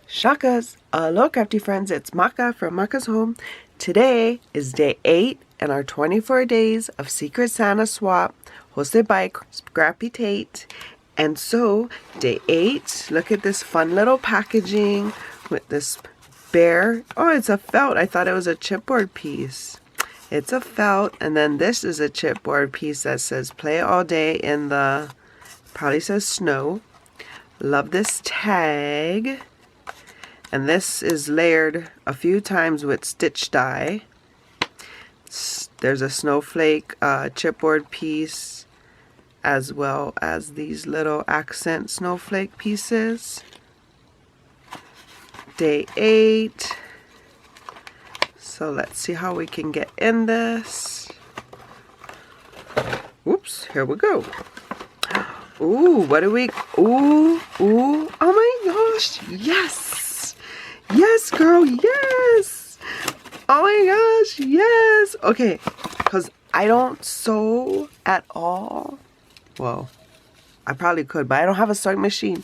Shakas! Hello crafty friends, it's Maka from Makaz Home. Today is day 8 in our 24 days of Secret Santa swap hosted by Scrappy Tate. And so, day 8, look at this fun little packaging with this bear. Oh, it's a felt. I thought it was a chipboard piece. It's a felt, and then this is a chipboard piece that says play all day in the, probably says snow. Love this tag. And this is layered a few times with stitch dye. There's a snowflake chipboard piece as well as these little accent snowflake pieces. Day 8. So let's see how we can get in this. Oops, here we go. Ooh, what do we, ooh, oh my gosh, yes! Yes, girl, yes! Oh my gosh, yes! Okay, because I don't sew at all. Well, I probably could, but I don't have a sewing machine.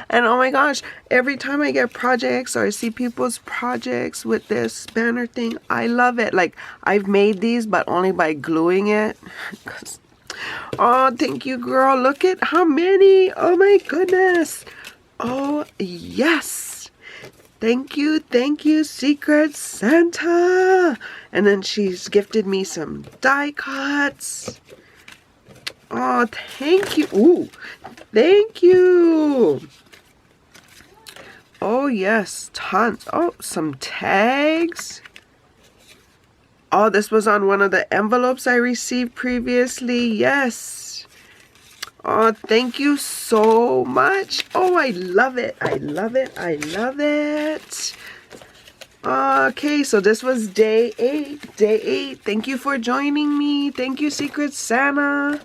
And oh my gosh, every time I get projects or I see people's projects with this banner thing, I love it. Like, I've made these, but only by gluing it. Oh, thank you, girl. Look at how many. Oh my goodness. Oh, yes. Thank you, Secret Santa. And then she's gifted me some die cuts. Oh, thank you. Ooh, thank you. Oh, yes, tons. Oh, some tags. Oh, this was on one of the envelopes I received previously. Yes. Oh, thank you so much. Oh, I love it. I love it. I love it. Okay, so this was day 8. Day 8. Thank you for joining me. Thank you, Secret Santa.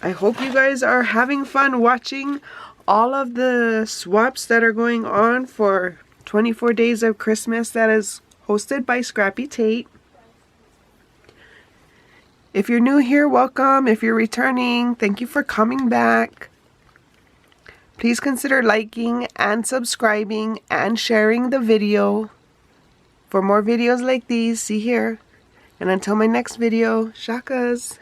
I hope you guys are having fun watching all of the swaps that are going on for 24 Days of Christmas that is hosted by Scrappy Tate. If you're new here, welcome. If you're returning, thank you for coming back. Please consider liking and subscribing and sharing the video. For more videos like these, see here. And until my next video, shakas.